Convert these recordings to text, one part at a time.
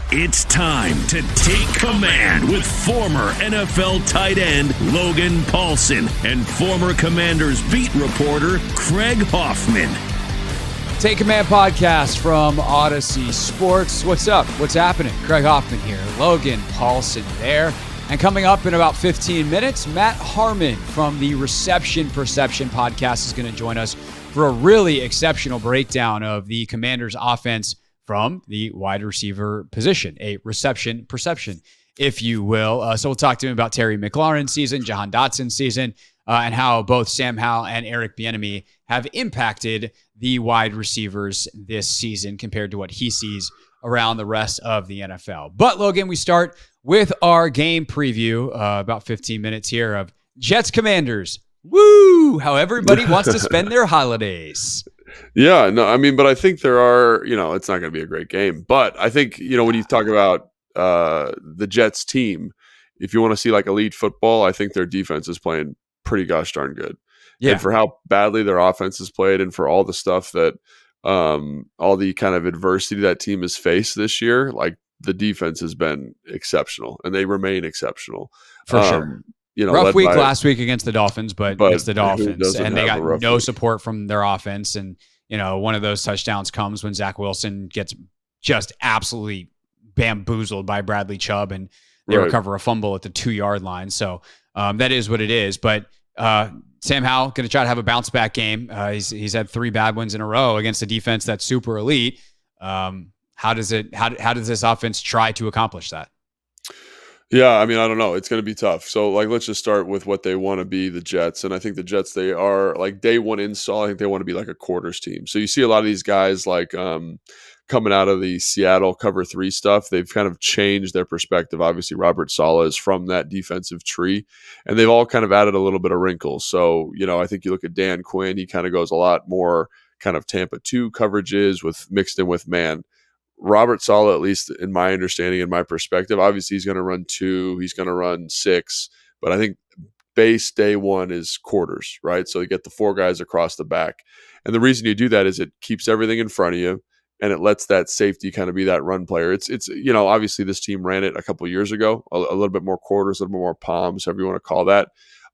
It's time to take command with former NFL tight end Logan Paulsen and former Commanders beat reporter Craig Hoffman. Take Command podcast from Odyssey Sports. What's up? What's happening? Craig Hoffman here. Logan Paulsen there. And coming up in about 15 minutes, Matt Harmon from the Reception Perception podcast is going to join us for a really exceptional breakdown of the Commanders offense from the wide receiver position, a reception perception, if you will. So we'll talk to him about Terry McLaurin's season, Jahan Dotson's season, and how both Sam Howell and Bienemy have impacted the wide receivers this season compared to what he sees around the rest of the NFL. But Logan, we start with our game preview, about 15 minutes here of Jets Commanders. Woo! How everybody wants to spend their holidays. Yeah, no, I mean, but I think there are, it's not going to be a great game. But I think, when you talk about the Jets team, if you want to see like elite football, I think their defense is playing pretty gosh darn good. Yeah. And for how badly their offense is played and for all the stuff that, all the kind of adversity that team has faced this year, like the defense has been exceptional and they remain exceptional. For sure. Rough week last week against the Dolphins, but against the Dolphins, and they got no support from their offense. And, one of those touchdowns comes when Zach Wilson gets just absolutely bamboozled by Bradley Chubb, and they recover a fumble at the 2-yard line. So that is what it is. But Sam Howell going to try to have a bounce back game. He's had 3 bad ones in a row against a defense that's super elite. How does this offense try to accomplish that? Yeah, I mean, I don't know. It's going to be tough. So, let's just start with what they want to be, the Jets. And I think the Jets, they are, day one install, I think they want to be like a quarters team. So you see a lot of these guys, coming out of the Seattle cover 3 stuff, they've kind of changed their perspective. Obviously, Robert Saleh is from that defensive tree, and they've all kind of added a little bit of wrinkles. So, I think you look at Dan Quinn, he kind of goes a lot more kind of Tampa 2 coverages mixed in with man. Robert Saleh, at least in my understanding and my perspective, obviously he's going to run 2, he's going to run 6, but I think base day one is quarters, right? So you get the 4 guys across the back. And the reason you do that is it keeps everything in front of you and it lets that safety kind of be that run player. It's obviously this team ran it a couple of years ago, a little bit more quarters, a little bit more palms, however you want to call that.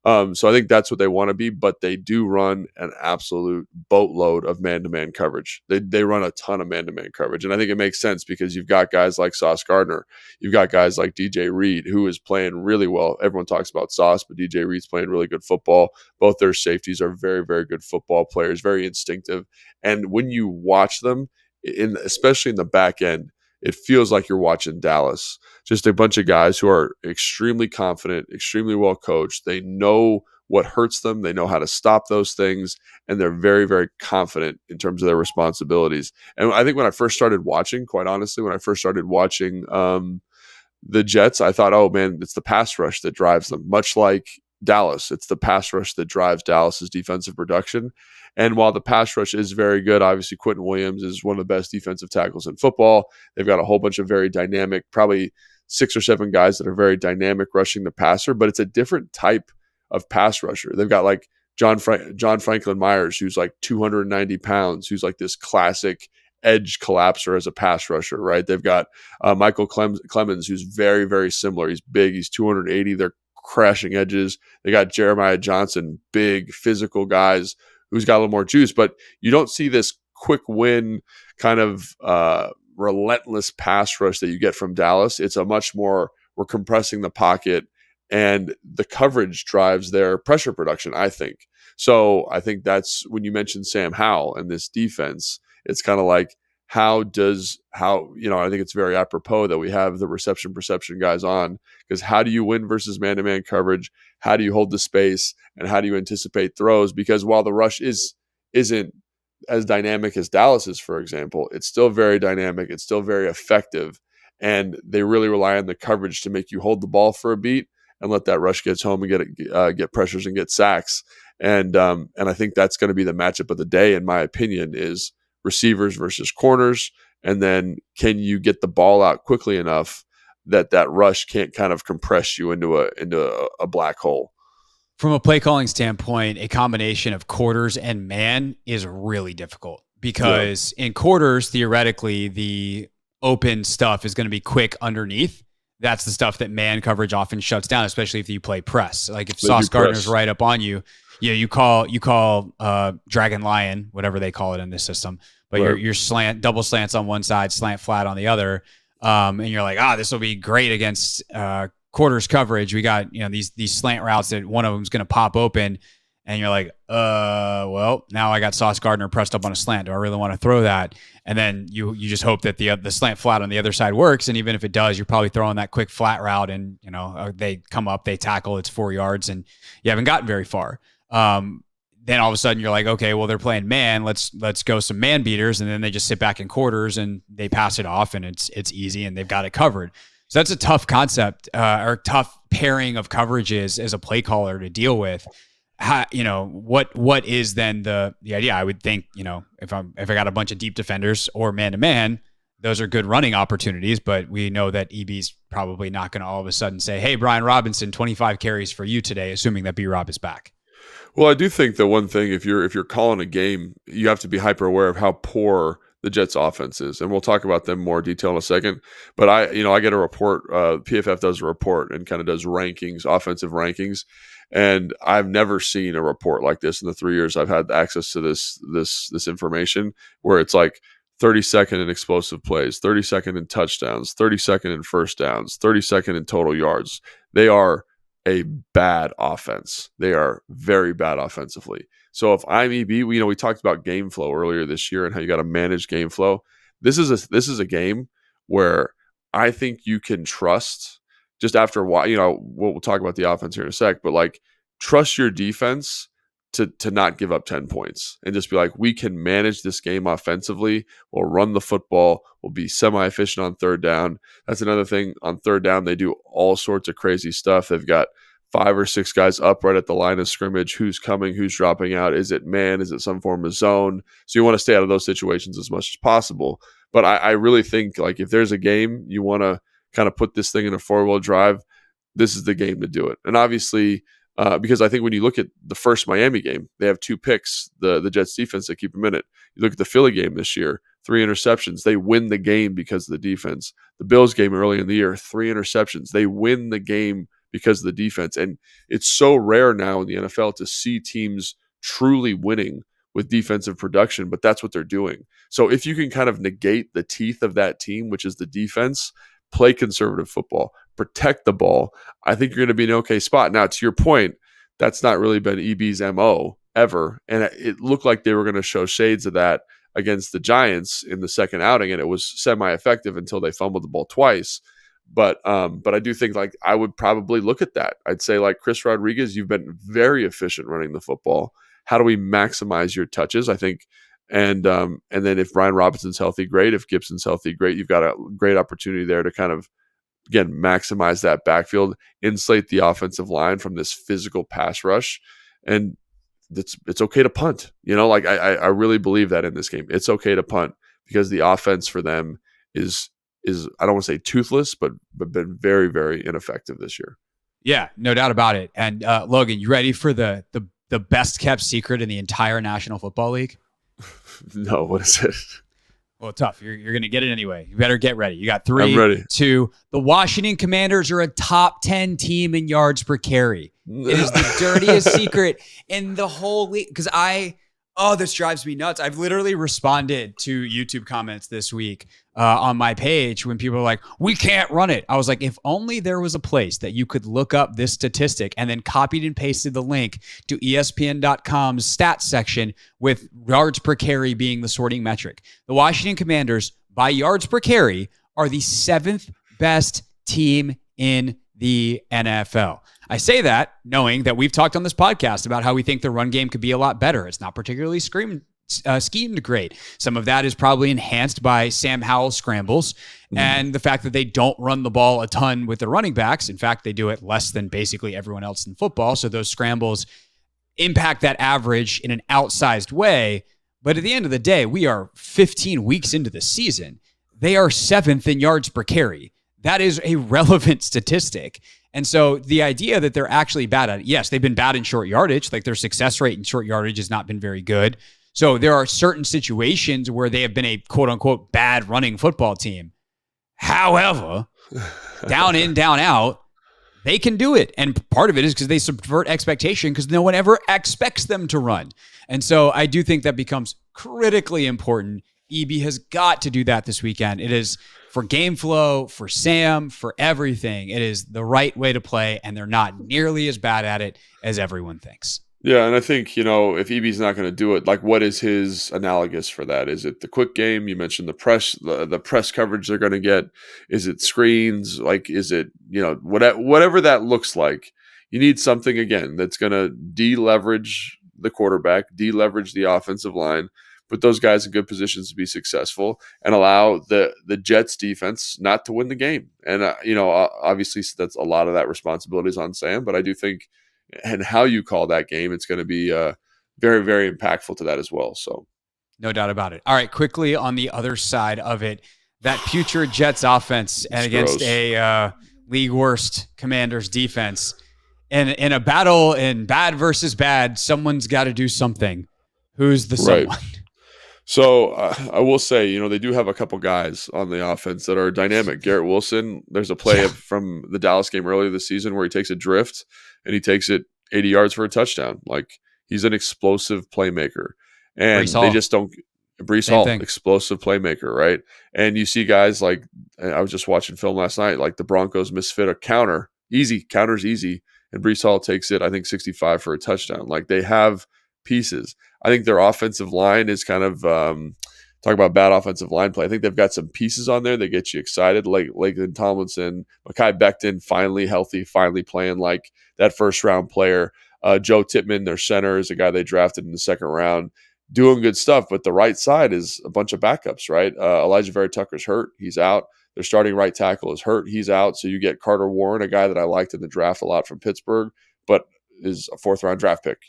So I think that's what they want to be, but they do run an absolute boatload of man-to-man coverage. They run a ton of man-to-man coverage, and I think it makes sense because you've got guys like Sauce Gardner, you've got guys like DJ Reed, who is playing really well. Everyone talks about Sauce, but DJ Reed's playing really good football. Both their safeties are very, very good football players, very instinctive, and when you watch them, especially in the back end, it feels like you're watching Dallas. Just a bunch of guys who are extremely confident, extremely well coached. They know what hurts them. They know how to stop those things. And they're very, very confident in terms of their responsibilities. And I think when I first started watching, quite honestly, the Jets, I thought, oh man, it's the pass rush that drives them. Much like Dallas, it's the pass rush that drives Dallas's defensive production. And while the pass rush is very good, obviously Quentin Williams is one of the best defensive tackles in football. They've got a whole bunch of very dynamic, probably 6 or 7 guys that are very dynamic rushing the passer, but it's a different type of pass rusher. They've got like John Franklin Myers, who's like 290 pounds, who's like this classic edge collapser as a pass rusher, right? They've got Michael Clemens, who's very, very similar. He's big. He's 280. They're crashing edges. They got Jeremiah Johnson, big physical guys who's got a little more juice, but you don't see this quick win kind of relentless pass rush that you get from Dallas. It's a much more, we're compressing the pocket, and the coverage drives their pressure production, I think. So I think that's when you mentioned Sam Howell and this defense, it's kind of like, I think it's very apropos that we have the reception perception guys on, because how do you win versus man-to-man coverage? How do you hold the space, and how do you anticipate throws? Because while the rush isn't as dynamic as Dallas is, for example, it's still very dynamic. It's still very effective, and they really rely on the coverage to make you hold the ball for a beat and let that rush get home and get pressures and get sacks. And I think that's going to be the matchup of the day, in my opinion, is receivers versus corners. And then can you get the ball out quickly enough that rush can't kind of compress you into a black hole? From a play calling standpoint, a combination of quarters and man is really difficult because in quarters, theoretically, the open stuff is going to be quick underneath. That's the stuff that man coverage often shuts down, especially if you play press. Like if Sauce Gardner's right up on you, you call Dragon Lion, whatever they call it in this system, but right. your slant, double slants on one side, slant flat on the other. And you're like, this will be great against quarters coverage. We got, these slant routes that one of them's going to pop open. And you're like, well, now I got Sauce Gardner pressed up on a slant. Do I really want to throw that? And then you just hope that the slant flat on the other side works. And even if it does, you're probably throwing that quick flat route and, they come up, they tackle, it's 4 yards and you haven't gotten very far. Then all of a sudden you're like, okay, well, they're playing man. Let's go some man beaters. And then they just sit back in quarters and they pass it off and it's easy and they've got it covered. So that's a tough concept or tough pairing of coverages as a play caller to deal with. What is then the idea? I would think, if I got a bunch of deep defenders or man-to-man, those are good running opportunities, but we know that EB's probably not going to all of a sudden say, hey, Brian Robinson, 25 carries for you today, assuming that B-Rob is back. Well, I do think the one thing, if you're calling a game, you have to be hyper aware of how poor the Jets offense is. And we'll talk about them in more detail in a second. But I get a report, PFF does a report and kind of does rankings, offensive rankings. And I've never seen a report like this in the 3 years I've had access to this information, where it's like 32nd in explosive plays, 32nd in touchdowns, 32nd in first downs, 32nd in total yards. They are a bad offense. They are very bad offensively. So if I'm EB, we talked about game flow earlier this year and how you got to manage game flow. This is a game where I think you can trust. Just after a while, we'll talk about the offense here in a sec, but like trust your defense to not give up 10 points and just be like, we can manage this game offensively. We'll run the football. We'll be semi-efficient on third down. That's another thing. On third down, they do all sorts of crazy stuff. They've got 5 or 6 guys up right at the line of scrimmage. Who's coming? Who's dropping out? Is it man? Is it some form of zone? So you want to stay out of those situations as much as possible. But I really think like if there's a game you want to kind of put this thing in a 4-wheel drive, this is the game to do it. And obviously, because I think when you look at the first Miami game, they have 2 picks, the Jets defense that keep them in it. You look at the Philly game this year, 3 interceptions. They win the game because of the defense. The Bills game early in the year, 3 interceptions. They win the game because of the defense. And it's so rare now in the NFL to see teams truly winning with defensive production, but that's what they're doing. So if you can kind of negate the teeth of that team, which is the defense, play conservative football, protect the ball, I think you're going to be in an okay spot. Now, to your point, that's not really been EB's MO ever. And it looked like they were going to show shades of that against the Giants in the second outing, and it was semi-effective until they fumbled the ball twice. But I do think like I would probably look at that. I'd say like Chris Rodriguez, you've been very efficient running the football. How do we maximize your touches? I think and then if Brian Robinson's healthy, great. If Gibson's healthy, great. You've got a great opportunity there to kind of, again, maximize that backfield, insulate the offensive line from this physical pass rush. And it's okay to punt. I really believe that in this game. It's okay to punt because the offense for them is I don't want to say toothless, but been very, very ineffective this year. Yeah, no doubt about it. And Logan, you ready for the best kept secret in the entire National Football League? No, what is it? Well, tough. You're going to get it anyway. You better get ready. You got 3, I'm ready. 2. The Washington Commanders are a top 10 team in yards per carry. It is the dirtiest secret in the whole league. Because this drives me nuts. I've literally responded to YouTube comments this week on my page when people are like, we can't run it. I was like, if only there was a place that you could look up this statistic and then copied and pasted the link to ESPN.com's stats section with yards per carry being the sorting metric. The Washington Commanders, by yards per carry, are the 7th best team in the NFL. I say that knowing that we've talked on this podcast about how we think the run game could be a lot better. It's not particularly schemed great. Some of that is probably enhanced by Sam Howell scrambles and the fact that they don't run the ball a ton with their running backs. In fact, they do it less than basically everyone else in football. So those scrambles impact that average in an outsized way. But at the end of the day, we are 15 weeks into the season. They are 7th in yards per carry. That is a relevant statistic. And so the idea that they're actually bad at it, yes, they've been bad in short yardage. Like their success rate in short yardage has not been very good. So there are certain situations where they have been a quote unquote bad running football team. However, down in, down out, they can do it. And part of it is because they subvert expectation because no one ever expects them to run. And so I do think that becomes critically important. EB has got to do that this weekend. It is for game flow, for Sam, for everything. It is the right way to play, and they're not nearly as bad at it as everyone thinks. Yeah, and I think, if EB's not going to do it, like, what is his analogous for that? Is it the quick game? You mentioned the press coverage they're going to get. Is it screens? Like, is it, whatever that looks like, you need something, again, that's going to deleverage the quarterback, deleverage the offensive line, put those guys in good positions to be successful, and allow the Jets defense not to win the game. And, obviously that's a lot of that responsibility is on Sam, but I do think, and how you call that game, it's going to be very, very impactful to that as well. So, no doubt about it. All right, quickly on the other side of it, that putrid Jets offense and against a league worst Commanders defense, and in a battle in bad versus bad, someone's got to do something. Who's the someone? Right. So I will say, they do have a couple guys on the offense that are dynamic. Garrett Wilson, there's a play from the Dallas game earlier this season where he takes a drift and he takes it 80 yards for a touchdown. Like, he's an explosive playmaker. And they just don't – Breece Hall, explosive playmaker, right? And you see guys like – I was just watching film last night, like the Broncos misfit a counter. Counter's easy. And Breece Hall takes it, I think, 65 for a touchdown. Like, they have pieces. I think their offensive line is kind of talk about bad offensive line play. I think they've got some pieces on there that get you excited, like Lakeland Tomlinson, Mekhi Becton, finally healthy, finally playing like that first-round player. Joe Tippmann, their center, is a guy they drafted in the second round, doing good stuff. But the right side is a bunch of backups, right? Elijah Vera Tucker's hurt. He's out. Their starting right tackle is hurt. He's out. So you get Carter Warren, a guy that I liked in the draft a lot from Pittsburgh, but is a fourth-round draft pick,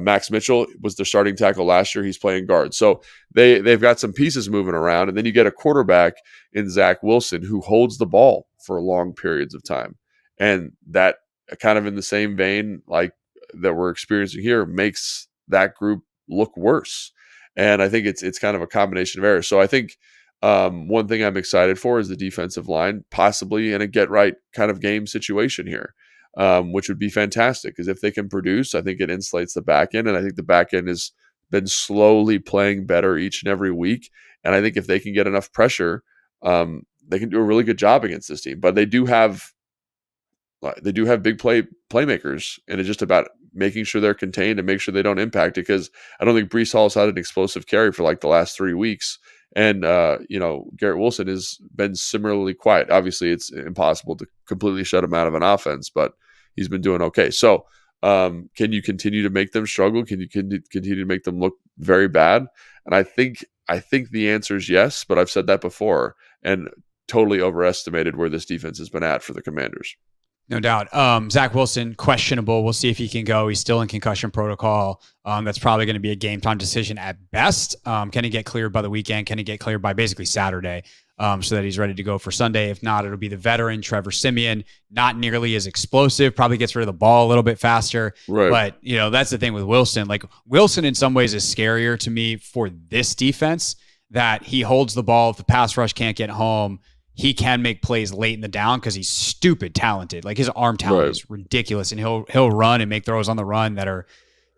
Max Mitchell was their starting tackle last year. He's playing guard. So they've got some pieces moving around. And then you get a quarterback in Zach Wilson who holds the ball for long periods of time. And that, kind of in the same vein like that we're experiencing here, makes that group look worse. And I think it's kind of a combination of errors. So I think one thing I'm excited for is the defensive line, possibly in a get-right kind of game situation here. Which would be fantastic, because if they can produce, I think it insulates the back end. And I think the back end has been slowly playing better each and every week. And I think if they can get enough pressure, they can do a really good job against this team. But they do have big playmakers, and it's just about making sure they're contained and make sure they don't impact it. Because I don't think Breece Hall has had an explosive carry for like the last 3 weeks. And, Garrett Wilson has been similarly quiet. Obviously, it's impossible to completely shut him out of an offense, but he's been doing okay. So can you continue to make them struggle? Can you continue to make them look very bad? And I think the answer is yes, but I've said that before and totally overestimated where this defense has been at for the Commanders. No doubt. Zach Wilson, questionable. We'll see if he can go. He's still in concussion protocol. That's probably going to be a game time decision at best. Can he get cleared by the weekend? Can he get cleared by basically Saturday so that he's ready to go for Sunday? If not, it'll be the veteran, Trevor Siemian, not nearly as explosive, probably gets rid of the ball a little bit faster. Right. But, that's the thing with Wilson. Like, Wilson in some ways is scarier to me for this defense, that he holds the ball. If the pass rush can't get home, he can make plays late in the down because he's stupid talented. Like, his arm talent is ridiculous, and he'll run and make throws on the run that are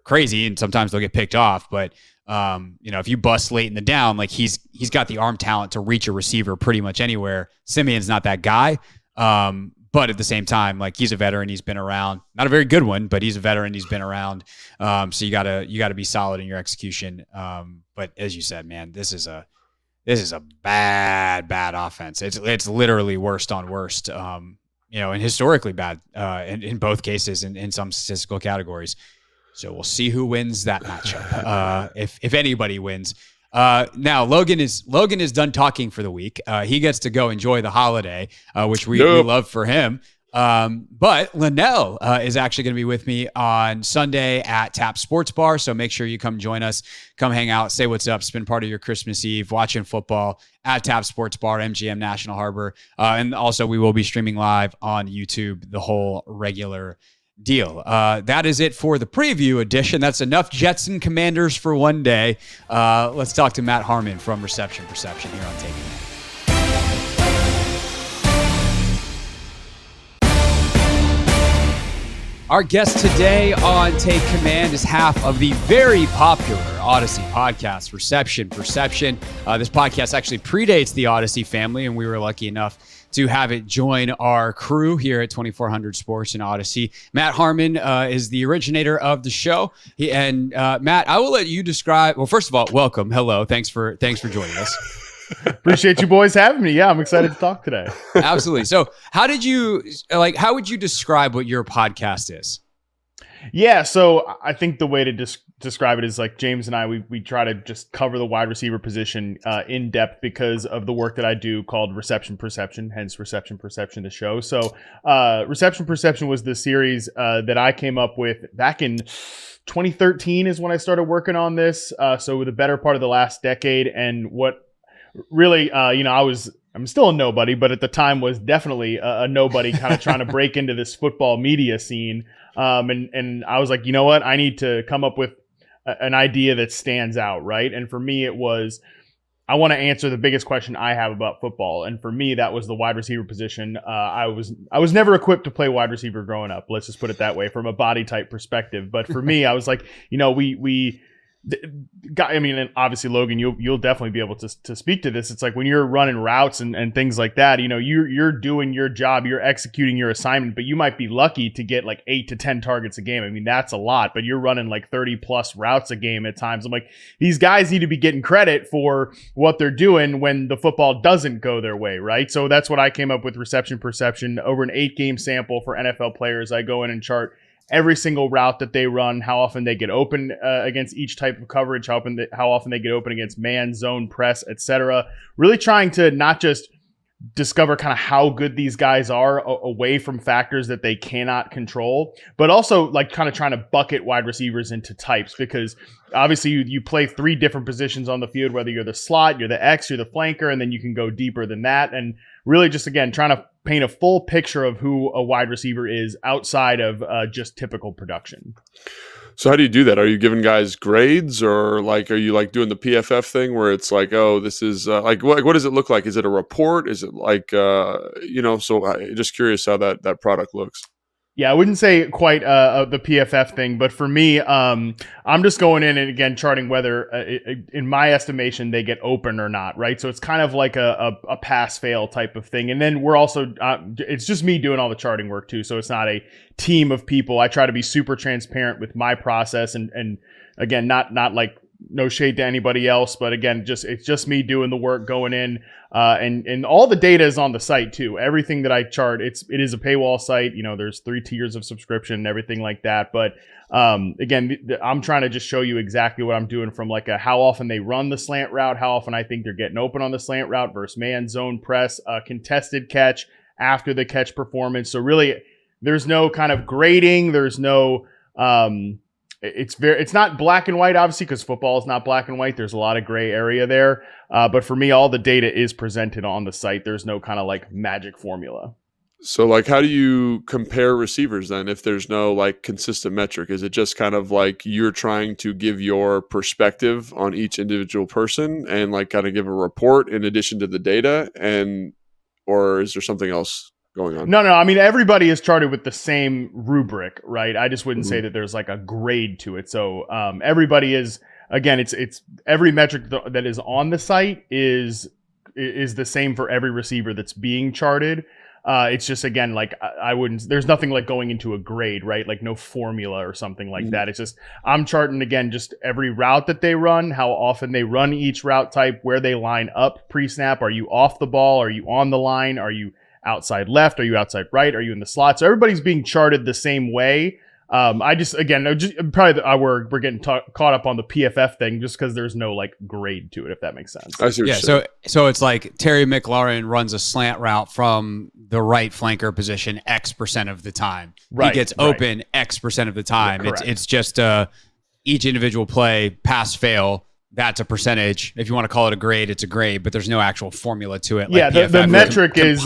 crazy, and sometimes they'll get picked off. But if you bust late in the down, like, he's got the arm talent to reach a receiver pretty much anywhere. Simeon's not that guy, but at the same time, like, he's a veteran. He's been around, not a very good one, but he's a veteran. He's been around. So you gotta be solid in your execution. But as you said, man, this is a bad offense. It's literally worst on worst, and historically bad in both cases in some statistical categories. So we'll see who wins that matchup, if anybody wins. Now Logan is done talking for the week. He gets to go enjoy the holiday, which we love for him. But Linnell is actually going to be with me on Sunday at Tap Sports Bar. So make sure you come join us, come hang out, say what's up, spend part of your Christmas Eve watching football at Tap Sports Bar, MGM National Harbor. And also we will be streaming live on YouTube, the whole regular deal. That is it for the preview edition. That's enough Jets and Commanders for one day. Let's talk to Matt Harmon from Reception Perception here on Take It. Our guest today on Take Command is half of the very popular Odyssey podcast, Reception Perception. This podcast actually predates the Odyssey family, and we were lucky enough to have it join our crew here at 2400 Sports and Odyssey. Matt Harmon is the originator of the show. Matt, I will let you describe. Well, first of all, welcome. Hello. Thanks for joining us. Appreciate you boys having me. Yeah, I'm excited to talk today. Absolutely. So how would you describe what your podcast is? Yeah, so I think the way to describe it is like James and I, we try to just cover the wide receiver position in depth because of the work that I do called Reception Perception, hence Reception Perception, the show. So Reception Perception was the series that I came up with back in 2013 is when I started working on this. So the better part of the last decade, and what really, I'm still a nobody, but at the time was definitely a nobody kind of trying to break into this football media scene. And I was like, you know what? I need to come up with an idea that stands out, right? And for me, it was, I want to answer the biggest question I have about football. And for me, that was the wide receiver position. I was never equipped to play wide receiver growing up. Let's just put it that way from a body type perspective. But for me, I was like, and obviously Logan, you'll definitely be able to speak to this. It's like when you're running routes and things like that, you're doing your job, you're executing your assignment, but you might be lucky to get like 8 to 10 targets a game. I mean, that's a lot, but you're running like 30 plus routes a game at times. I'm like, these guys need to be getting credit for what they're doing when the football doesn't go their way, right? So that's what I came up with, Reception Perception. Over an 8-game sample for NFL players, I go in and chart every single route that they run, how often they get open against each type of coverage, how often they get open against man, zone, press, etc. Really trying to not just discover kind of how good these guys are away from factors that they cannot control, but also like kind of trying to bucket wide receivers into types, because obviously you play 3 different positions on the field, whether you're the slot, you're the X, you're the flanker, and then you can go deeper than that. And really just, again, trying to paint a full picture of who a wide receiver is outside of just typical production. So how do you do that? Are you giving guys grades, or like, are you like doing the PFF thing where it's like, oh, this is like, what does it look like? Is it a report? Is it like, so just curious how that product looks. Yeah, I wouldn't say quite the PFF thing, but for me, I'm just going in and, again, charting whether, in my estimation, they get open or not, right? So it's kind of like a pass-fail type of thing. And then we're also, it's just me doing all the charting work too, so it's not a team of people. I try to be super transparent with my process, and again, not like no shade to anybody else, but again, it's just me doing the work, going in, and all the data is on the site too. Everything that I chart, it is a paywall site. There's 3 tiers of subscription and everything like that. But again, I'm trying to just show you exactly what I'm doing, from like how often they run the slant route, how often I think they're getting open on the slant route versus man, zone, press, contested catch, after the catch performance. So really, there's no kind of grading. There's no it's not black and white, obviously, because football is not black and white. There's a lot of gray area there. But for me, all the data is presented on the site. There's no kind of like magic formula. So like, how do you compare receivers then if there's no like consistent metric? Is it just kind of like you're trying to give your perspective on each individual person and like kind of give a report in addition to the data, or is there something else going on? No. I mean, everybody is charted with the same rubric, right? I just wouldn't say that there's like a grade to it. So everybody is, again, it's every metric that is on the site is the same for every receiver that's being charted. It's just, again, like there's nothing like going into a grade, right? Like no formula or something like that. It's just, I'm charting, again, just every route that they run, how often they run each route type, where they line up pre-snap. Are you off the ball? Are you on the line? Are you outside left? Are you outside right? Are you in the slot? So everybody's being charted the same way. We're getting caught up on the PFF thing just because there's no like grade to it, if that makes sense. I see what you're saying. So it's like Terry McLaurin runs a slant route from the right flanker position X% of the time. Right, he gets open X% of the time. Yeah, it's just each individual play, pass fail. That's a percentage. If you want to call it a grade, it's a grade, but there's no actual formula to it. Like the metric is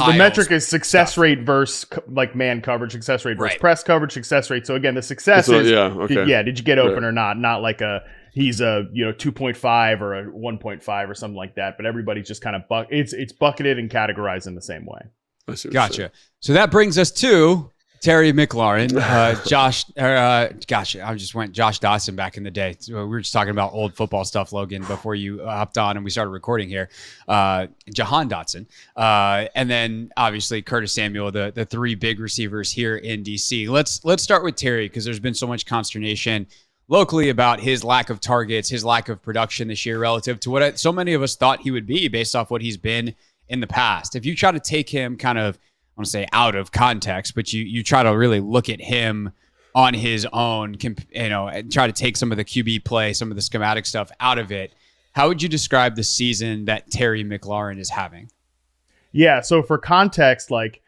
success rate versus like man coverage, success rate versus press coverage, success rate. So again, the success is did you get open or not? Not like he's a 2.5 or a 1.5 or something like that. But everybody's just kind of it's bucketed and categorized in the same way. Gotcha. So that brings us to Terry McLaurin, Josh Dotson back in the day. So we were just talking about old football stuff, Logan, before you hopped on and we started recording here. Jahan Dotson. And then obviously Curtis Samuel, the three big receivers here in DC. Let's start with Terry, because there's been so much consternation locally about his lack of targets, his lack of production this year relative to what so many of us thought he would be based off what he's been in the past. If you try to take him kind of, I want to say out of context, but you try to really look at him on his own, and try to take some of the QB play, some of the schematic stuff out of it. How would you describe the season that Terry McLaurin is having? Yeah, so for context, like,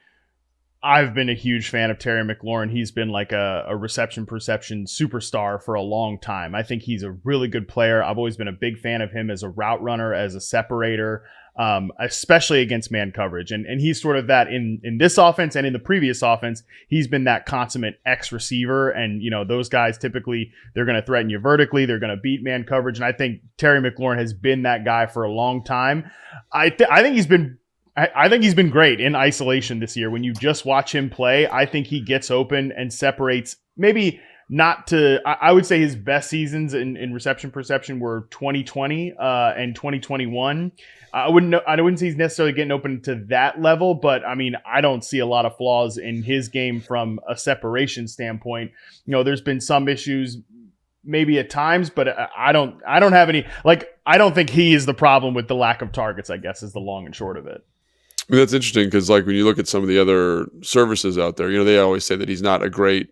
I've been a huge fan of Terry McLaurin. He's been like a reception perception superstar for a long time. I think he's a really good player. I've always been a big fan of him as a route runner, as a separator, especially against man coverage. And he's sort of that in this offense, and in the previous offense, he's been that consummate X receiver. And, those guys typically, they're going to threaten you vertically. They're going to beat man coverage. And I think Terry McLaurin has been that guy for a long time. I think he's been great in isolation this year. When you just watch him play, I think he gets open and separates. Maybe not to, I would say his best seasons in reception perception were 2020 and 2021. I wouldn't say he's necessarily getting open to that level, but I mean, I don't see a lot of flaws in his game from a separation standpoint. There's been some issues maybe at times, but I don't have any, I don't think he is the problem with the lack of targets, I guess, is the long and short of it. I mean, that's interesting, because when you look at some of the other services out there, they always say that he's not a great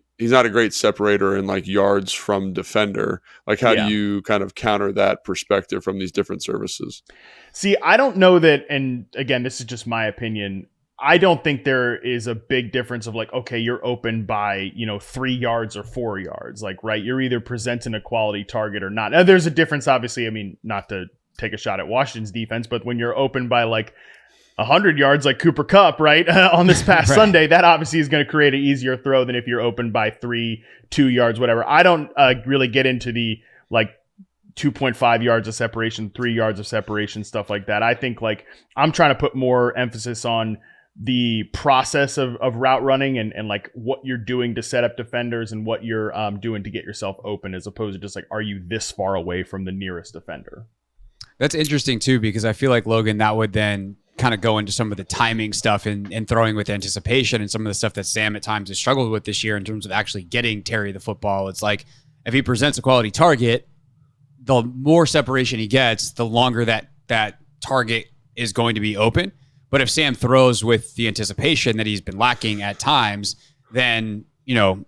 separator in yards from defender. How do you kind of counter that perspective from these different services? See, I don't know that, and again, this is just my opinion. I don't think there is a big difference of okay, you're open by, 3 yards or 4 yards. Right, you're either presenting a quality target or not. Now, there's a difference, obviously. I mean, not to take a shot at Washington's defense, but when you're open by 100 yards like Cooper Kupp, right, on this past right. Sunday, that obviously is going to create an easier throw than if you're open by 2 yards, whatever. I don't really get into the 2.5 yards of separation, 3 yards of separation, stuff like that. I think I'm trying to put more emphasis on the process of route running and what you're doing to set up defenders and what you're doing to get yourself open, as opposed to just are you this far away from the nearest defender? That's interesting too, because I feel like, Logan, that would then kind of go into some of the timing stuff and throwing with anticipation and some of the stuff that Sam at times has struggled with this year in terms of actually getting Terry the football. It's if he presents a quality target, the more separation he gets, the longer that target is going to be open. But if Sam throws with the anticipation that he's been lacking at times, then, kind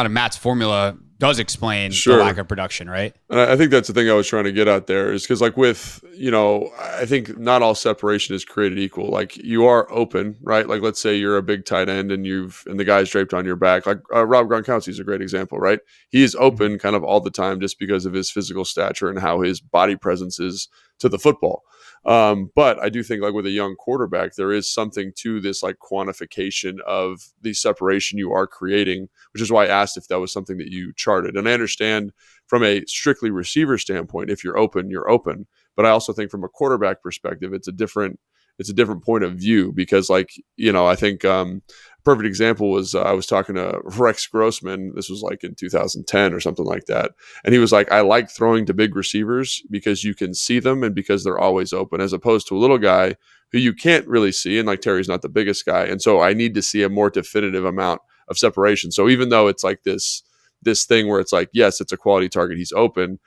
of Matt's formula does explain the lack of production, right? And I think that's the thing I was trying to get at there, is because with, I think not all separation is created equal. You are open, right? Let's say you're a big tight end and the guy's draped on your back. Rob Gronkowski is a great example, right? He is open kind of all the time just because of his physical stature and how his body presence is to the football. But I do think with a young quarterback, there is something to this quantification of the separation you are creating, which is why I asked if that was something that you charted. And I understand from a strictly receiver standpoint, if you're open, you're open. But I also think from a quarterback perspective, it's a different point of view, because I think a perfect example was I was talking to Rex Grossman. This was in 2010 or something like that. And he was I like throwing to big receivers because you can see them and because they're always open, as opposed to a little guy who you can't really see. And Terry's not the biggest guy. And so I need to see a more definitive amount of separation. So even though it's this thing where it's yes, it's a quality target, he's open,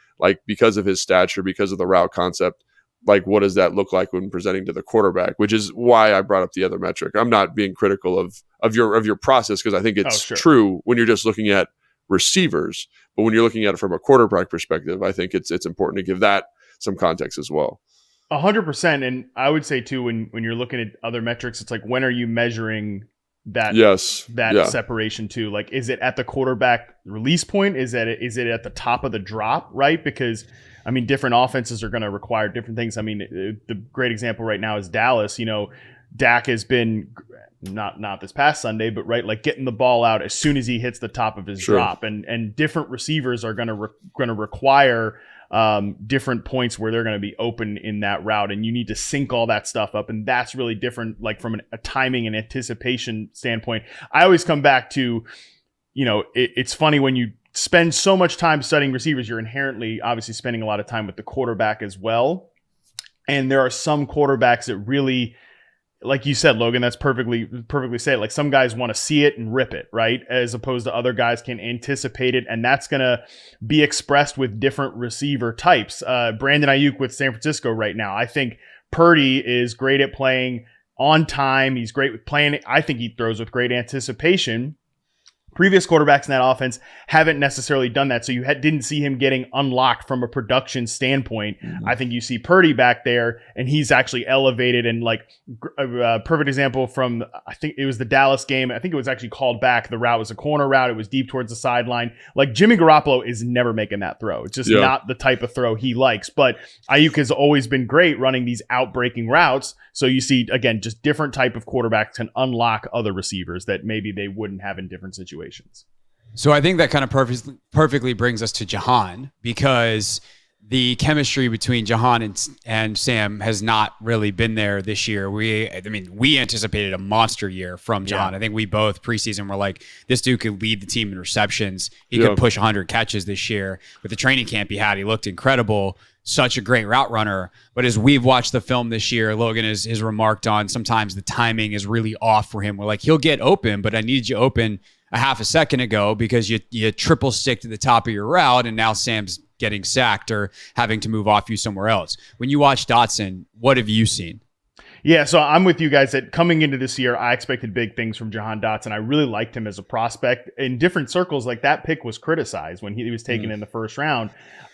because of his stature, because of the route concept, what does that look like when presenting to the quarterback? Which is why I brought up the other metric. I'm not being critical of your process, because I think it's true when you're just looking at receivers, but when you're looking at it from a quarterback perspective, I think it's important to give that some context as well. 100%. And I would say too, when you're looking at other metrics, it's when are you measuring that separation too? Is it at the quarterback release point? Is it at the top of the drop, right? Because I mean, different offenses are going to require different things. I mean, the great example right now is Dallas. Dak has been not this past Sunday, but getting the ball out as soon as he hits the top of his drop, and different receivers are going to require different points where they're going to be open in that route, and you need to sync all that stuff up. And that's really different, like from a timing and anticipation standpoint. I always come back to, it's funny when you spend so much time studying receivers, you're inherently obviously spending a lot of time with the quarterback as well. And there are some quarterbacks that really, like you said, Logan, that's perfectly said. Like some guys want to see it and rip it, right? As opposed to other guys can anticipate it. And that's going to be expressed with different receiver types. Brandon Ayuk with San Francisco right now. I think Purdy is great at playing on time. He's great with playing. I think he throws with great anticipation. Previous quarterbacks in that offense haven't necessarily done that. So you didn't see him getting unlocked from a production standpoint. Mm-hmm. I think you see Purdy back there, and he's actually elevated. And like a perfect example from, I think it was the Dallas game. I think it was actually called back. The route was a corner route. It was deep towards the sideline. Like Jimmy Garoppolo is never making that throw. It's just not the type of throw he likes. But Ayuk has always been great running these out-breaking routes. So you see, again, just different type of quarterbacks can unlock other receivers that maybe they wouldn't have in different situations. So I think that kind of perfectly brings us to Jahan, because the chemistry between Jahan and Sam has not really been there this year. We anticipated a monster year from Jahan. I think we both preseason were like, this dude could lead the team in receptions. He could push 100 catches this year. With the training camp he had, he looked incredible. Such a great route runner. But as we've watched the film this year, Logan has remarked on sometimes the timing is really off for him. We're like, he'll get open, but I need you open a half a second ago because you triple stick to the top of your route, and now Sam's getting sacked or having to move off you somewhere else. When you watch Dotson, what have you seen? Yeah, so I'm with you guys that coming into this year, I expected big things from Jahan Dotson. I really liked him as a prospect. In different circles, like that pick was criticized when he was taken in the first round.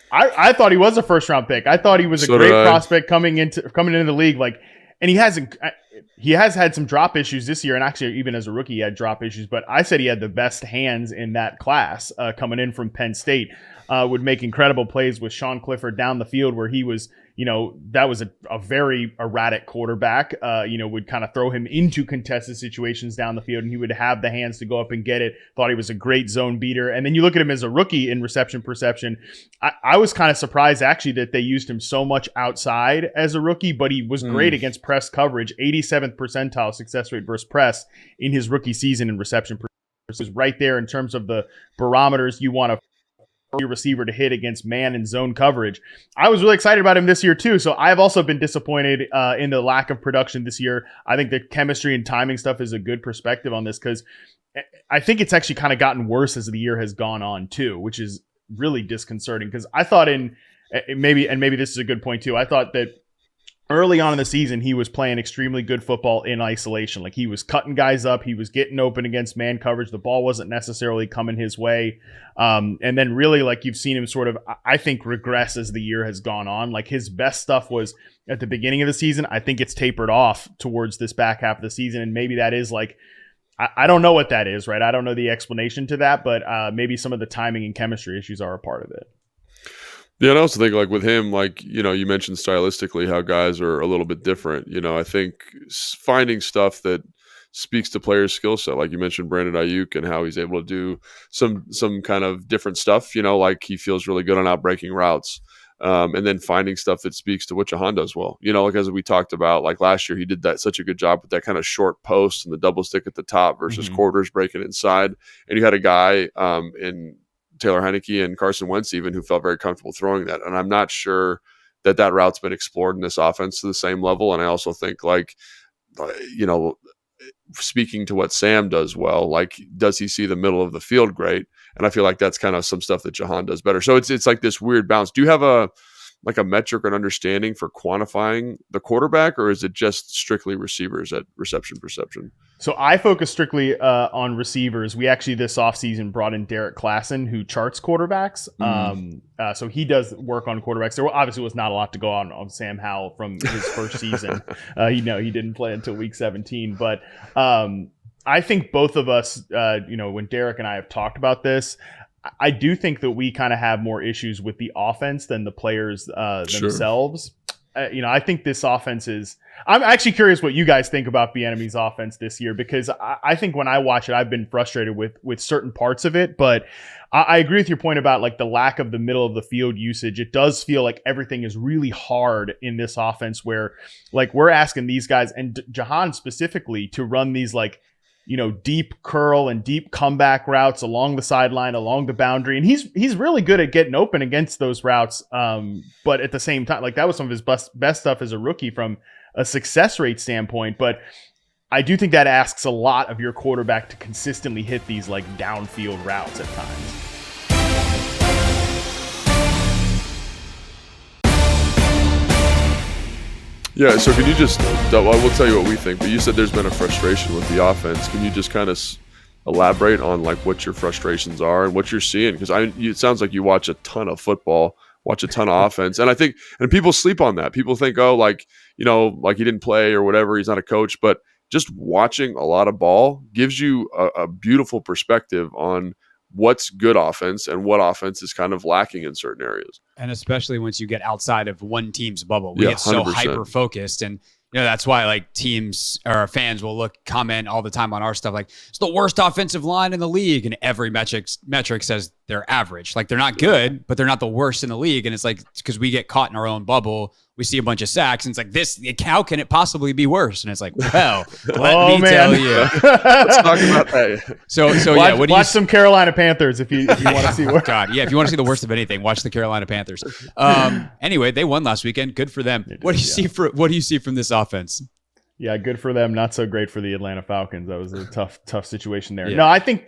I thought he was a first round pick. I thought he was a great prospect coming into the league. Like, and he has had some drop issues this year, and actually even as a rookie he had drop issues, but I said he had the best hands in that class coming in from Penn State. Would make incredible plays with Sean Clifford down the field where he was, that was a very erratic quarterback, would kind of throw him into contested situations down the field, and he would have the hands to go up and get it. Thought he was a great zone beater. And then you look at him as a rookie in reception perception. I was kind of surprised actually that they used him so much outside as a rookie, but he was great against press coverage, 87th percentile success rate versus press in his rookie season in reception perception. Right there in terms of the barometers you want to your receiver to hit against man and zone coverage. I was really excited about him this year too. So I've also been disappointed in the lack of production this year. I think the chemistry and timing stuff is a good perspective on this, because I think it's actually kind of gotten worse as the year has gone on too, which is really disconcerting. Because I thought maybe this is a good point too. I thought that early on in the season, he was playing extremely good football in isolation. Like he was cutting guys up. He was getting open against man coverage. The ball wasn't necessarily coming his way. And then really, like you've seen him sort of, I think, regress as the year has gone on. Like his best stuff was at the beginning of the season. I think it's tapered off towards this back half of the season. And maybe that is like, I don't know what that is, right? I don't know the explanation to that, but maybe some of the timing and chemistry issues are a part of it. Yeah, and I also think like with him, like, you mentioned stylistically how guys are a little bit different. I think finding stuff that speaks to players' skill set, like you mentioned Brandon Ayuk and how he's able to do some kind of different stuff, like he feels really good on outbreaking routes. And then finding stuff that speaks to what Jahan does well. Like as we talked about, like last year, he did that such a good job with that kind of short post and the double stick at the top versus quarters breaking inside. And you had a guy in Taylor Heineke and Carson Wentz even who felt very comfortable throwing that. And I'm not sure that route's been explored in this offense to the same level. And I also think speaking to what Sam does well, like, does he see the middle of the field great? And I feel like that's kind of some stuff that Jahan does better. So it's like this weird balance. Do you have a metric or an understanding for quantifying the quarterback, or is it just strictly receivers at reception perception? So I focus strictly on receivers. We actually this offseason brought in Derek Klassen, who charts quarterbacks. So he does work on quarterbacks. There obviously was not a lot to go on Sam Howell from his first season. He didn't play until week 17. But I think both of us, when Derek and I have talked about this, I do think that we kind of have more issues with the offense than the players themselves. I think this offense is. I'm actually curious what you guys think about Bienemy's offense this year, because I think when I watch it, I've been frustrated with certain parts of it. But I agree with your point about like the lack of the middle of the field usage. It does feel like everything is really hard in this offense, where like we're asking these guys and Jahan specifically to run these like, deep curl and deep comeback routes along the sideline, along the boundary. And he's really good at getting open against those routes. But at the same time, like that was some of his best stuff as a rookie from a success rate standpoint. But I do think that asks a lot of your quarterback to consistently hit these like downfield routes at times. Yeah, so can you just, I will tell you what we think, but you said there's been a frustration with the offense. Can you just kind of elaborate on like what your frustrations are and what you're seeing? Because it sounds like you watch a ton of football, watch a ton of offense. And I think, and people sleep on that. People think, oh, like he didn't play or whatever, he's not a coach. But just watching a lot of ball gives you a beautiful perspective on what's good offense and what offense is kind of lacking in certain areas. And especially once you get outside of one team's bubble, we get 100%. so hyper-focused. And that's why like teams or fans will comment all the time on our stuff like it's the worst offensive line in the league, and every metric says they're average. Like they're not good, but they're not the worst in the league. And it's like because we get caught in our own bubble, we see a bunch of sacks, and it's like this. How can it possibly be worse? And it's like, well, let me tell you. Let's talk about that. So watch some Carolina Panthers if you want to see what. God, yeah, if you want to see the worst of anything, watch the Carolina Panthers. Anyway, they won last weekend. Good for them. What do you see from this offense? Yeah, good for them. Not so great for the Atlanta Falcons. That was a tough situation there. Yeah. No, I think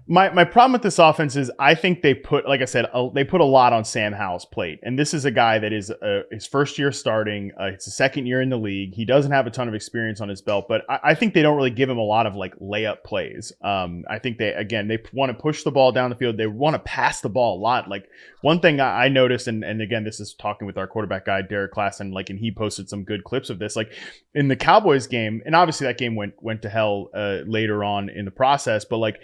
my problem with this offense is I think they put, like I said, they put a lot on Sam Howell's plate. And this is a guy that is his first year starting. It's a second year in the league. He doesn't have a ton of experience on his belt, but I think they don't really give him a lot of like layup plays. I think they want to push the ball down the field. They want to pass the ball a lot. Like one thing I noticed, and again, this is talking with our quarterback guy, Derek Klassen, and he posted some good clips of this, like in the Cowboys game. And obviously that game went to hell later on in the process, but like,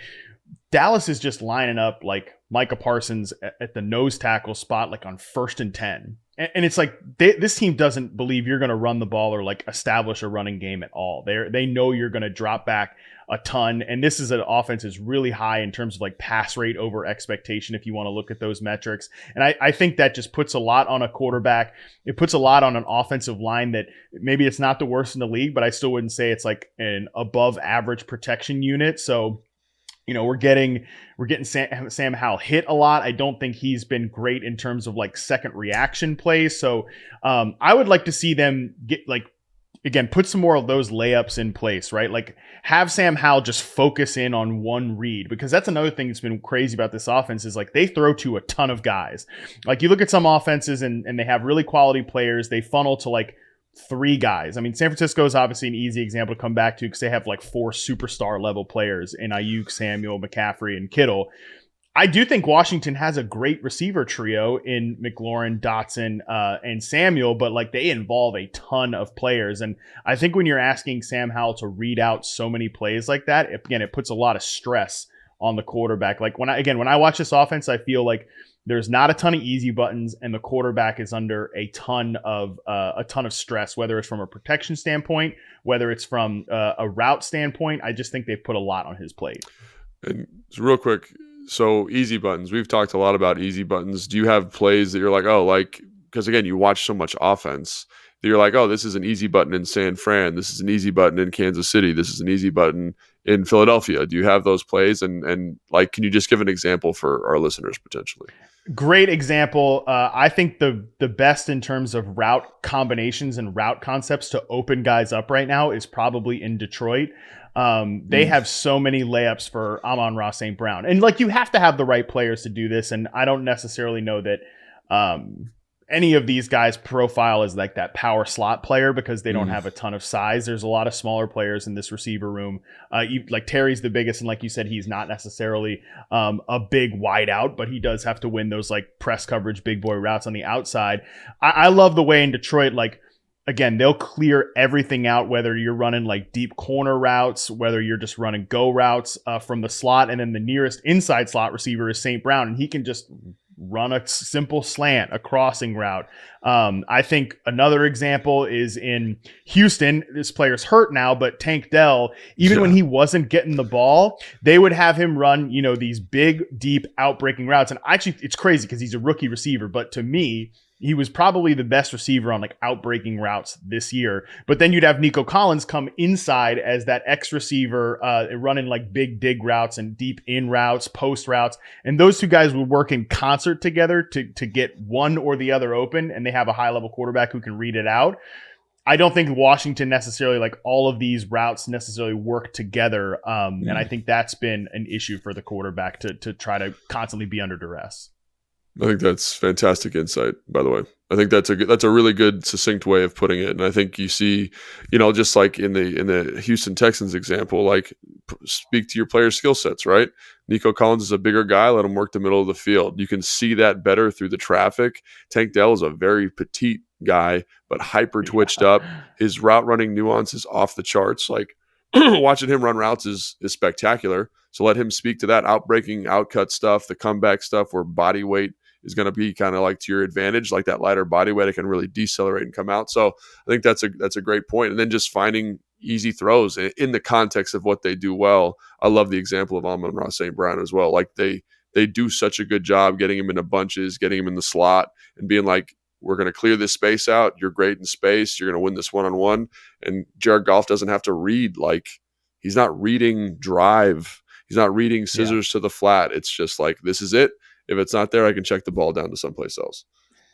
Dallas is just lining up like Micah Parsons at the nose tackle spot, like on 1st and 10. And it's like this team doesn't believe you're going to run the ball or like establish a running game at all. They know you're going to drop back a ton. And this is an offense is really high in terms of like pass rate over expectation, if you want to look at those metrics. And I think that just puts a lot on a quarterback. It puts a lot on an offensive line that maybe it's not the worst in the league, but I still wouldn't say it's like an above average protection unit. So we're getting Sam Howell hit a lot. I don't think he's been great in terms of like second reaction plays. So I would like to see them put some more of those layups in place, right? Like have Sam Howell just focus in on one read, because that's another thing that's been crazy about this offense is like they throw to a ton of guys. Like you look at some offenses and they have really quality players. They funnel to like 3 guys. I mean, San Francisco is obviously an easy example to come back to because they have like 4 superstar level players in Ayuk, Samuel, McCaffrey, and Kittle. I do think Washington has a great receiver trio in McLaurin, Dotson, and Samuel, but like they involve a ton of players. And I think when you're asking Sam Howell to read out so many plays like that, it puts a lot of stress on the quarterback. Like when I watch this offense, I feel like there's not a ton of easy buttons, and the quarterback is under a ton of stress, whether it's from a protection standpoint, whether it's from a route standpoint. I just think they've put a lot on his plate. And real quick, so easy buttons. We've talked a lot about easy buttons. Do you have plays that you're like, oh, like, because again, you watch so much offense that you're like, oh, this is an easy button in San Fran. This is an easy button in Kansas City. This is an easy button in Philadelphia. Do you have those plays? And like, can you just give an example for our listeners potentially? Great example. I think the best in terms of route combinations and route concepts to open guys up right now is probably in Detroit. They have so many layups for Amon-Ra St. Brown. And like you have to have the right players to do this. And I don't necessarily know that any of these guys profile as like that power slot player because they don't have a ton of size. There's a lot of smaller players in this receiver room. Like Terry's the biggest, and like you said, he's not necessarily a big wide out, but he does have to win those like press coverage, big boy routes on the outside. I love the way in Detroit, like, again, they'll clear everything out, whether you're running like deep corner routes, whether you're just running go routes from the slot, and then the nearest inside slot receiver is St. Brown, and he can just run a simple slant, a crossing route. I think another example is in Houston. This player's hurt now, but Tank Dell, even when he wasn't getting the ball, they would have him run, these big, deep, outbreaking routes. And actually, it's crazy because he's a rookie receiver, but to me, he was probably the best receiver on like outbreaking routes this year. But then you'd have Nico Collins come inside as that X receiver, running like big dig routes and deep in routes, post routes. And those two guys would work in concert together to get one or the other open. And they have a high level quarterback who can read it out. I don't think Washington necessarily, like all of these routes necessarily work together. And I think that's been an issue for the quarterback to try to constantly be under duress. I think that's fantastic insight, by the way. I think that's a really good, succinct way of putting it. And I think you see, just like in the Houston Texans example, like speak to your players' skill sets, right? Nico Collins is a bigger guy. Let him work the middle of the field. You can see that better through the traffic. Tank Dell is a very petite guy, but hyper twitched up. His route running nuance is off the charts. Like watching him run routes is spectacular. So let him speak to that outbreaking, outcut stuff, the comeback stuff where body weight is going to be kind of like to your advantage, like that lighter body weight, it can really decelerate and come out. So I think that's a great point. And then just finding easy throws in the context of what they do well. I love the example of Amon-Ra St. Brown as well. Like they do such a good job getting him into bunches, getting him in the slot and being like, we're going to clear this space out. You're great in space. You're going to win this one-on-one. And Jared Goff doesn't have to read, like he's not reading drive. He's not reading scissors to the flat. It's just like, this is it. If it's not there, I can check the ball down to someplace else.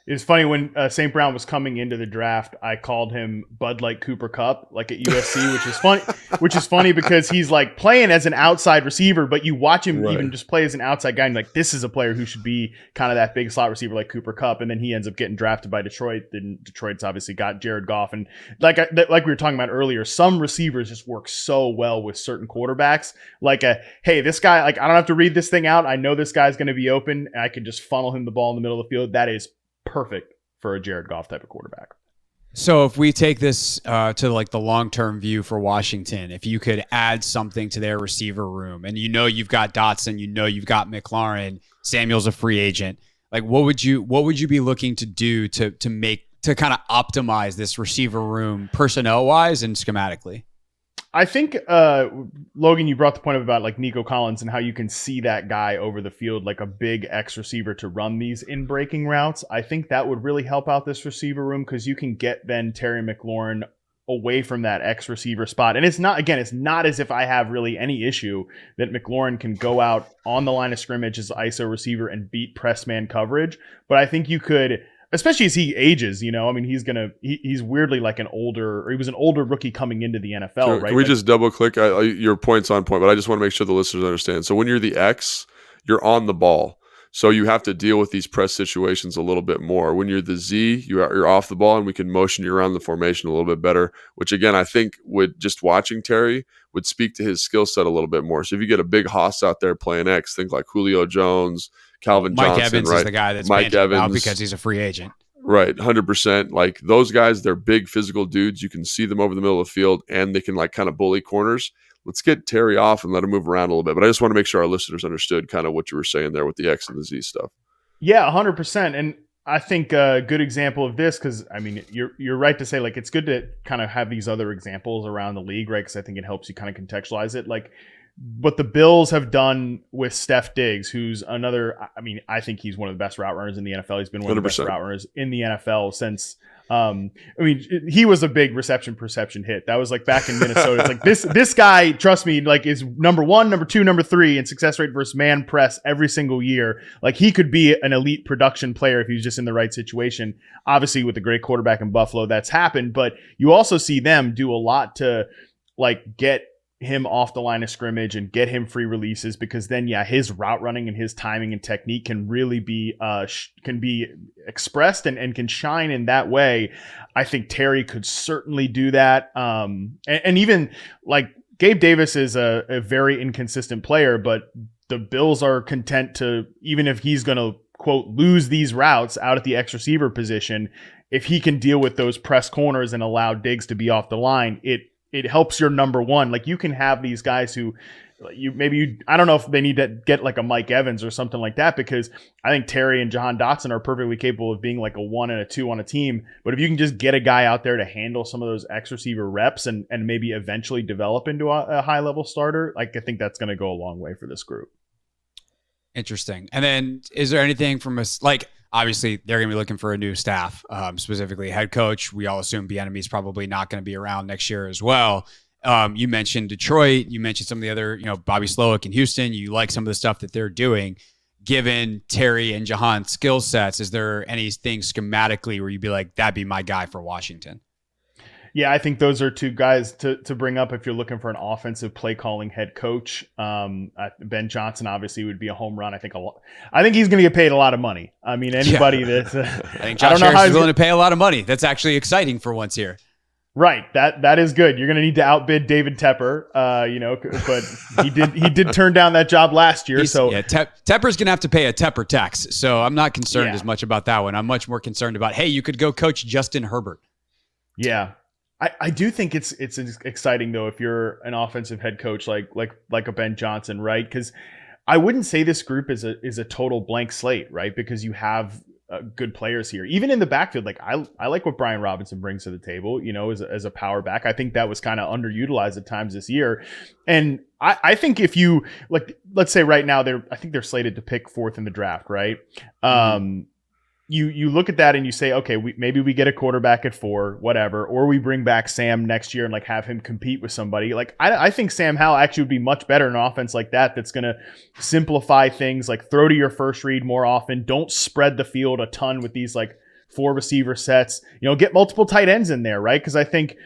It was funny when St. Brown was coming into the draft, I called him Bud Light Cooper Kupp, like at USC, which is funny because he's like playing as an outside receiver, but you watch him even just play as an outside guy and like, this is a player who should be kind of that big slot receiver like Cooper Kupp. And then he ends up getting drafted by Detroit. Then Detroit's obviously got Jared Goff. And like we were talking about earlier, some receivers just work so well with certain quarterbacks. Like hey, this guy, like I don't have to read this thing out. I know this guy's going to be open and I can just funnel him the ball in the middle of the field. That is perfect for a Jared Goff type of quarterback. So if we take this to like the long-term view for Washington, if you could add something to their receiver room and you've got Dotson, you've got McLaurin, Samuel's a free agent, like what would you be looking to do to kind of optimize this receiver room personnel-wise and schematically? I think, Logan, you brought the point up about like Nico Collins and how you can see that guy over the field, like a big X receiver to run these in breaking routes. I think that would really help out this receiver room because you can get then Terry McLaurin away from that X receiver spot. And it's not as if I have really any issue that McLaurin can go out on the line of scrimmage as ISO receiver and beat press man coverage. But I think you could, especially as he ages, I mean, he's weirdly like he was an older rookie coming into the NFL, sure. right? Can we just double click? Your point's on point, but I just want to make sure the listeners understand. So when you're the X, you're on the ball. So you have to deal with these press situations a little bit more. When you're the Z, you're off the ball and we can motion you around the formation a little bit better, which again, I think would just watching Terry would speak to his skill set a little bit more. So if you get a big hoss out there playing X, think like Julio Jones, Calvin Mike Johnson, Evans right? is the guy that's Mike Evans Evans, because he's a free agent. Right, 100%. Like those guys, they're big physical dudes. You can see them over the middle of the field and they can like kind of bully corners. Let's get Terry off and let him move around a little bit. But I just want to make sure our listeners understood kind of what you were saying there with the X and the Z stuff. Yeah, 100%. And I think a good example of this, because I mean, you're right to say like it's good to kind of have these other examples around the league, right? Because I think it helps you kind of contextualize it. Like what the Bills have done with Steph Diggs, who's another, I mean, I think he's one of the best route runners in the NFL. He's been one of the best 100%. route runners in the NFL since, I mean, he was a big reception perception hit. That was like back in Minnesota. It's like this guy, trust me, like is number 1, number 2, number 3 in success rate versus man press every single year. Like he could be an elite production player if he was just in the right situation. Obviously with a great quarterback in Buffalo, that's happened, but you also see them do a lot to like get him off the line of scrimmage and get him free releases, because then his route running and his timing and technique can really be expressed and can shine in that way. I think Terry could certainly do that. And even like Gabe Davis is a very inconsistent player, but the Bills are content to, even if he's going to quote lose these routes out at the X receiver position, if he can deal with those press corners and allow Diggs to be off the line, it helps your number one. Like you can have these guys who I don't know if they need to get like a Mike Evans or something like that, because I think Terry and Jahan Dotson are perfectly capable of being like a 1 and a 2 on a team. But if you can just get a guy out there to handle some of those X receiver reps and maybe eventually develop into a high level starter, like I think that's going to go a long way for this group. Interesting. And then is there anything from us, like, obviously they're going to be looking for a new staff, specifically head coach. We all assume Bienemy is probably not going to be around next year as well. You mentioned Detroit. You mentioned some of the other, Bobby Slowick in Houston. You like some of the stuff that they're doing. Given Terry and Jahan's skill sets, is there anything schematically where you'd be like, that'd be my guy for Washington? Yeah, I think those are two guys to bring up if you're looking for an offensive play calling head coach. Ben Johnson obviously would be a home run. I think he's going to get paid a lot of money. I mean, anybody that's I think Josh Harris is willing to pay a lot of money. That's actually exciting for once here. Right, that is good. You're going to need to outbid David Tepper, but he did turn down that job last year. Tepper's going to have to pay a Tepper tax, so I'm not concerned as much about that one. I'm much more concerned about, hey, you could go coach Justin Herbert. Yeah, I do think it's exciting though if you're an offensive head coach like a Ben Johnson, right? Because I wouldn't say this group is a total blank slate, right? Because you have good players here, even in the backfield. Like I like what Brian Robinson brings to the table, as a power back. I think that was kind of underutilized at times this year. And I think if you let's say right now I think they're slated to pick 4th in the draft, right? Mm-hmm. You look at that and you say, okay, maybe we get a quarterback at 4, whatever, or we bring back Sam next year and have him compete with somebody. I think Sam Howell actually would be much better in an offense like that. That's going to simplify things, throw to your first read more often. Don't spread the field a ton with these 4 receiver sets. Get multiple tight ends in there, right? Because I think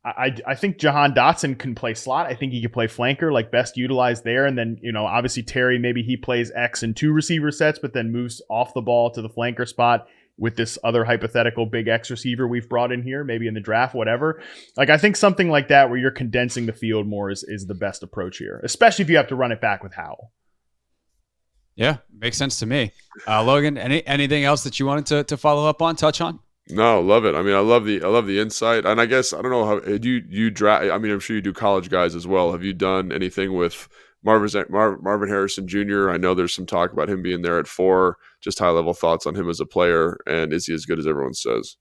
I think Jahan Dotson can play slot. I think he could play flanker, best utilized there. And then, obviously Terry, maybe he plays X and 2 receiver sets, but then moves off the ball to the flanker spot with this other hypothetical big X receiver we've brought in here, maybe in the draft, whatever. I think something like that where you're condensing the field more is the best approach here, especially if you have to run it back with Howell. Yeah, makes sense to me. Logan, anything else that you wanted to follow up on, touch on? No, love it. I mean, I love the insight, and I guess I don't know how do you draft. I mean, I'm sure you do college guys as well. Have you done anything with Marvin Harrison Jr.? I know there's some talk about him being there at 4. Just high level thoughts on him as a player, and is he as good as everyone says?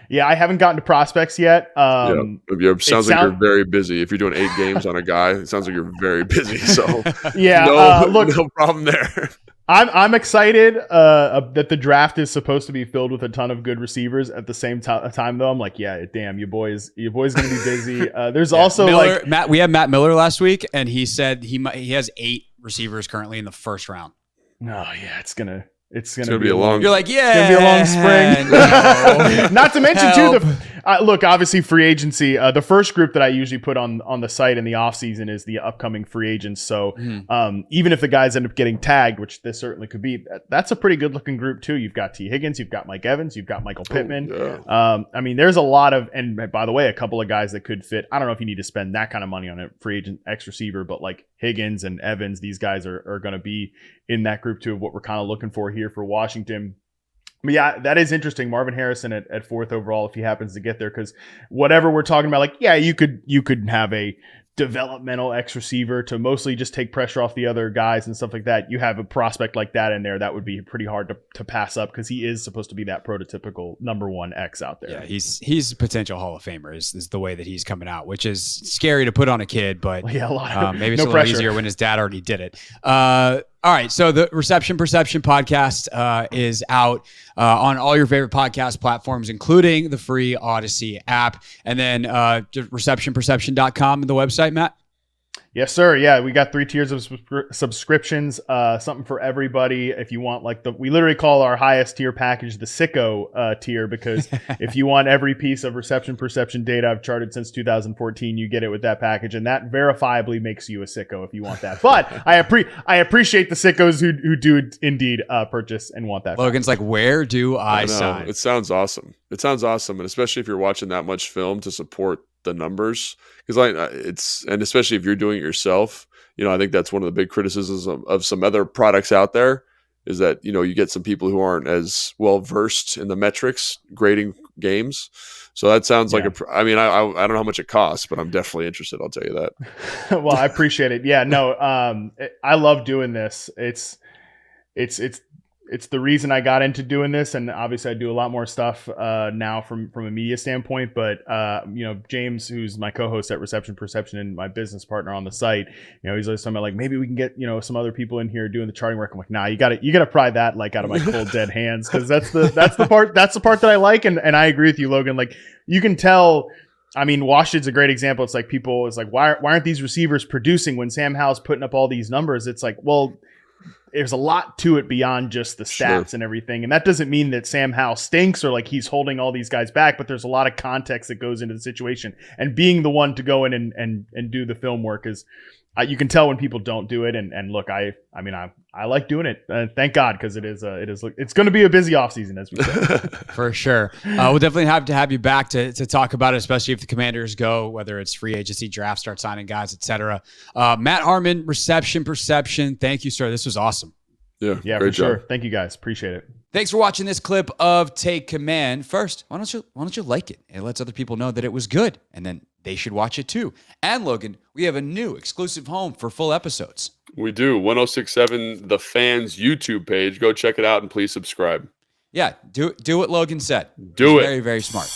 Yeah, I haven't gotten to prospects yet. Sounds like you're very busy. If you're doing 8 games on a guy, it sounds like you're very busy. So yeah, no problem there. I'm excited that the draft is supposed to be filled with a ton of good receivers. At the same time, though, I'm like, yeah, damn, your boy's gonna be busy. There's also Miller, Matt. We had Matt Miller last week, and he said he has 8 receivers currently in the first round. No, yeah, it's gonna be a long. You're like, yeah, it's gonna be a long spring. Not to mention too, look, obviously free agency. The first group that I usually put on the site in the off season is the upcoming free agents. So even if the guys end up getting tagged, which this certainly could be, that's a pretty good looking group too. You've got T. Higgins, you've got Mike Evans, you've got Michael Pittman. I mean, there's a lot of, and by the way, a couple of guys that could fit. I don't know if you need to spend that kind of money on a free agent X receiver, but Higgins and Evans, these guys are going to be in that group too of what we're kind of looking for here for Washington. But yeah, that is interesting. Marvin Harrison at 4th overall, if he happens to get there, because whatever we're talking about, you could have a developmental X receiver to mostly just take pressure off the other guys and stuff like that. You have a prospect like that in there, that would be pretty hard to pass up, because he is supposed to be that prototypical number 1 X out there. Yeah, he's a potential Hall of Famer is the way that he's coming out, which is scary to put on a kid, but maybe it's a little easier when his dad already did it. All right, so the Reception Perception podcast is out on all your favorite podcast platforms, including the free Odyssey app, and then receptionperception.com and the website, Matt. Yes, sir. Yeah, we got 3 tiers of subscriptions, something for everybody. If you want, we literally call our highest tier package the sicko tier, because if you want every piece of reception perception data I've charted since 2014, you get it with that package, and that verifiably makes you a sicko if you want that. But I appreciate the sickos who do indeed purchase and want that. Logan's package. Where do I sign? It sounds awesome. And especially if you're watching that much film to support the numbers, because and especially if you're doing it yourself, I think that's one of the big criticisms of some other products out there, is that you get some people who aren't as well versed in the metrics, grading games. So that sounds like I mean, I don't know how much it costs, but I'm definitely interested. I'll tell you that. Well, I appreciate it. Yeah, no, I love doing this. It's the reason I got into doing this, and obviously I do a lot more stuff now from a media standpoint. But James, who's my co-host at Reception Perception and my business partner on the site, he's always talking about like maybe we can get some other people in here doing the charting work. I'm like, nah, you gotta pry that like out of my cold dead hands, because that's the part that I like, and I agree with you, Logan. Like you can tell. I mean, Washington's a great example. It's like why aren't these receivers producing when Sam Howell's putting up all these numbers? It's like, well, there's a lot to it beyond just the stats and everything. And that doesn't mean that Sam Howell stinks or like he's holding all these guys back, but there's a lot of context that goes into the situation. And being the one to go in and do the film work is, you can tell when people don't do it. And look, I like doing it. Thank God, because it's going to be a busy offseason, as we said. For sure. We'll definitely have to have you back to talk about it, especially if the Commanders go, whether it's free agency, draft, start signing guys, etc. Matt Harmon, Reception Perception. Thank you, sir. This was awesome. Yeah, for sure. Thank you, guys. Appreciate it. Thanks for watching this clip of Take Command. First, why don't you like it? It lets other people know that it was good, and then they should watch it too. And Logan, we have a new exclusive home for full episodes. We do. 1067 The Fans YouTube page. Go check it out and please subscribe. Yeah, do what Logan said. Do it. Very, very smart.